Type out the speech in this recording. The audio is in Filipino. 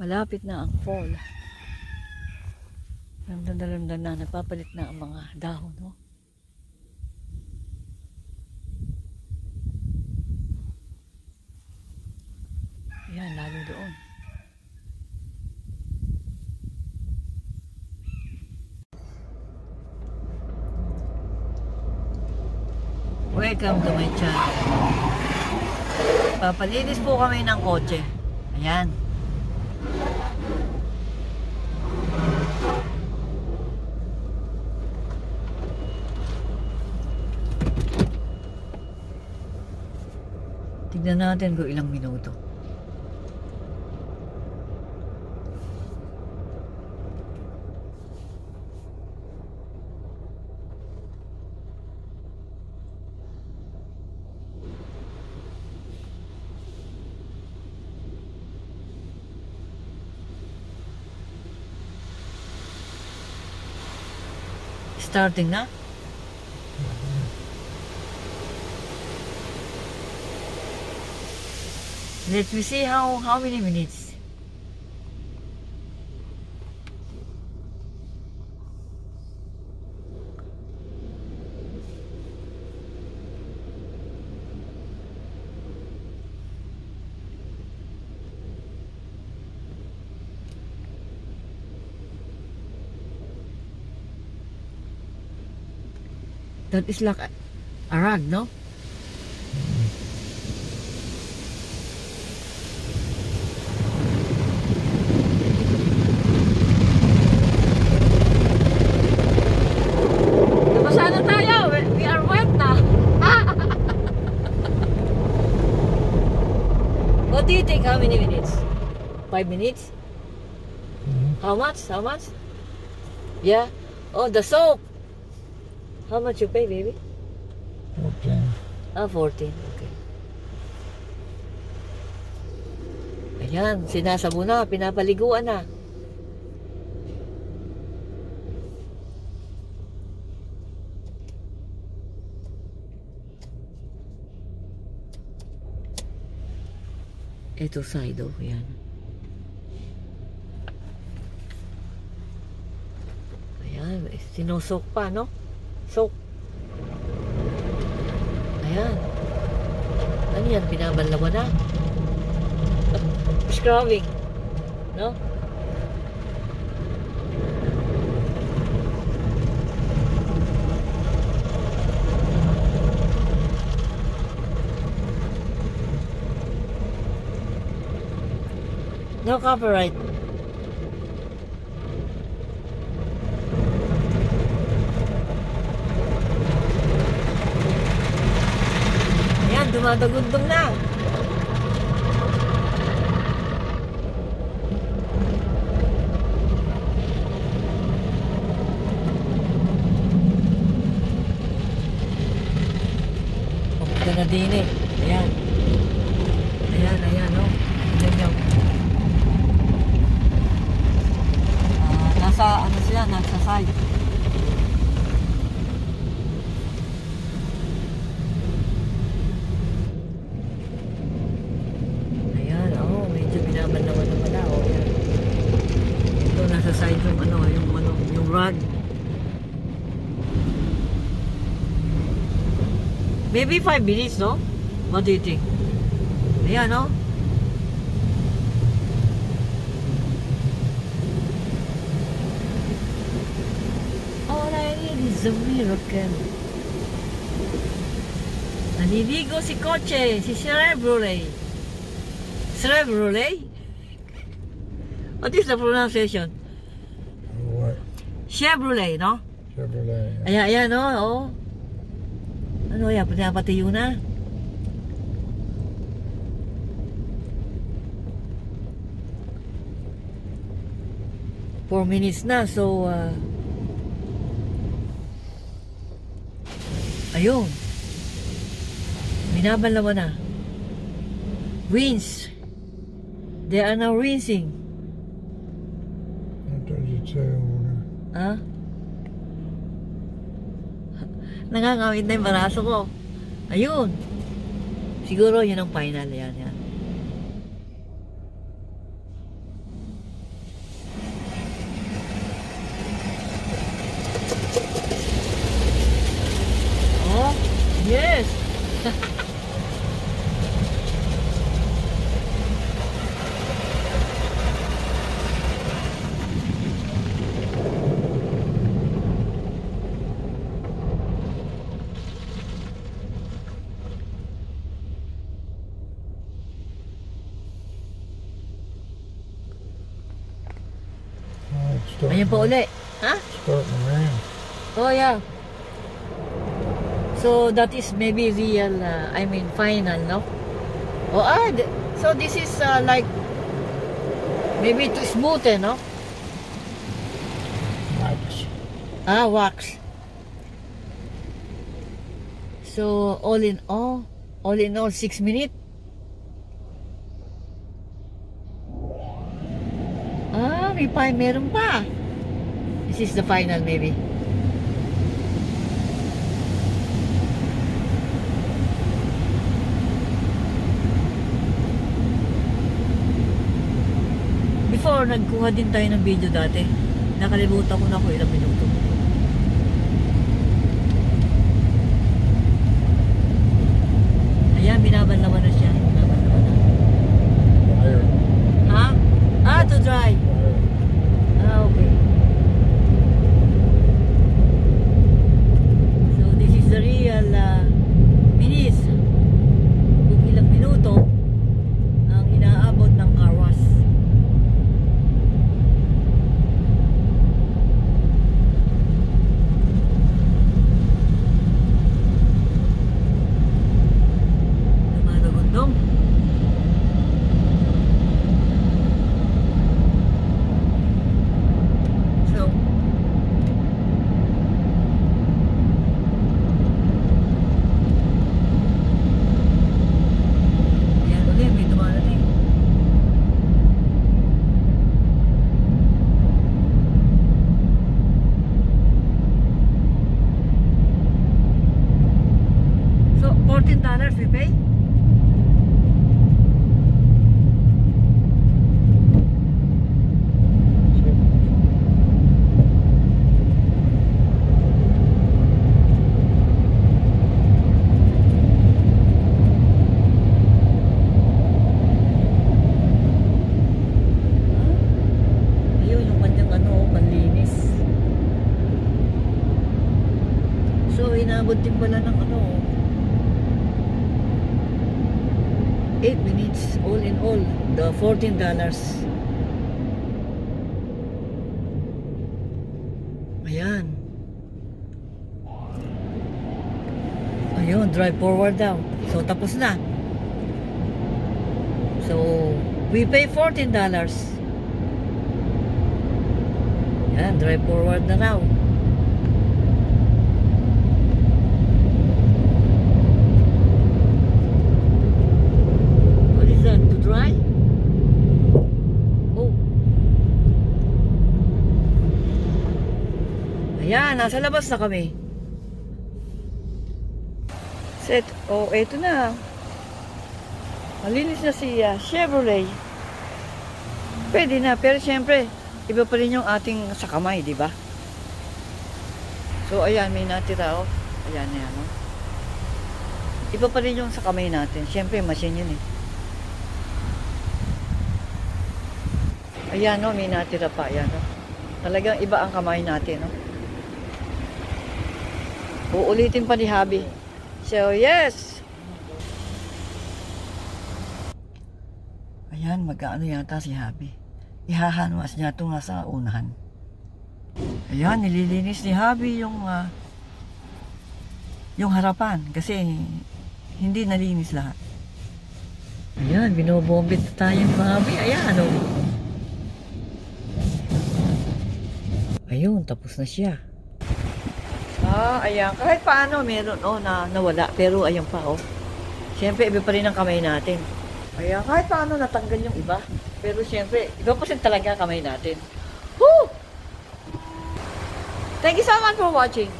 Malapit na ang fall. Lamdan na, napapalit na ang mga dahon, no? Yan, lalo doon. Welcome to my channel. Papalinis po kami ng kotse. Ayan. Tignan natin kung ilang minuto. Starting na? Let me see how many minutes. That is like a rag, no? Nabasa na tayo. We are wet na. What do you think? How many minutes? 5 minutes? How much? How much? Yeah. Oh, the soap. How much you pay, baby? 14. Ah, 14. Okay. Ayan, sinasabo na, pinapaliguan na. Ito side, oh, yan. Ayan, sinusok pa, no? Soak. Ayan. Ano yan? Binabanlawan na. Scrubbing. No? No copyright. Dumadagundong na. Pumunta na din eh. Ayan. Ayan, no? Ayan. Nasa, ano sila, nasa side. Side yung rod. Maybe 5 minutes, no? What do you think? Ayan, no? All I need is a miracle. Naliligo si kotse, si Chevrolet. Chevrolet? What is the pronunciation? What? Chevrolet, no? Chevrolet. Ayan, no? Oh. Ano yan? Pinapatayo na. 4 minutes na. So, ayun. Binabanlawan na. Rinse. They are now rinsing. Ha? Nangangawit na yung baraso ko. Ayun. Siguro yun ang final. Yan. Ayun pa uli. Ha? Starting to rain. Oh yeah. So that is maybe real, I mean final, no? Oh so this is like maybe too smooth, no? Wax. Wax. So all in all 6 minutes. Meron pa. This is the final maybe. Before, nagkuha din tayo ng video dati. Nakalimutan ko na kung ilang minuto. Ayan, binabanlawan na siya. Binabanlawan na. Fire. Ha? To dry. Okay. So, this is the real minutes. Kung ilang minuto ang inaabot ng car wash. Lumadagundong. $14 we pay. Ayun yung kanyang panlinis. So inabot din pala ng 8 minutes all in all, the $14. Ayan. Ayun, drive forward daw. So tapos na. So we pay $14. Ayan, drive forward na raw. Right? Oh. Ayan, nasa labas na kami. Set. Oh, eto na. Malinis na si Chevrolet. Pwede na, pero syempre, iba pa rin yung ating sa kamay, di ba? So, ayan, may natira, oh. Ayan, ayan, oh. Iba pa rin yung sa kamay natin. Syempre, machine yun, eh. Ayan, no, may natira pa. Ayan, no. Talagang iba ang kamay natin, no. Uulitin pa ni Habi. So, yes! Ayan, mag-ano yata si Habi. Ihahanwas niya ito nga sa unahan. Ayan, nililinis ni Habi yung harapan. Kasi, hindi nalinis lahat. Ayan, binobombit na tayo ni Habi. Ayan, no. Ayun, tapos na siya. Ayan. Kahit paano, meron, na nawala. Pero, ayan pa, Siyempre, iba pa rin ang kamay natin. Ayan, kahit paano natanggal yung iba. Pero, siyempre, iba pa rin talaga ang kamay natin. Woo! Thank you so much for watching.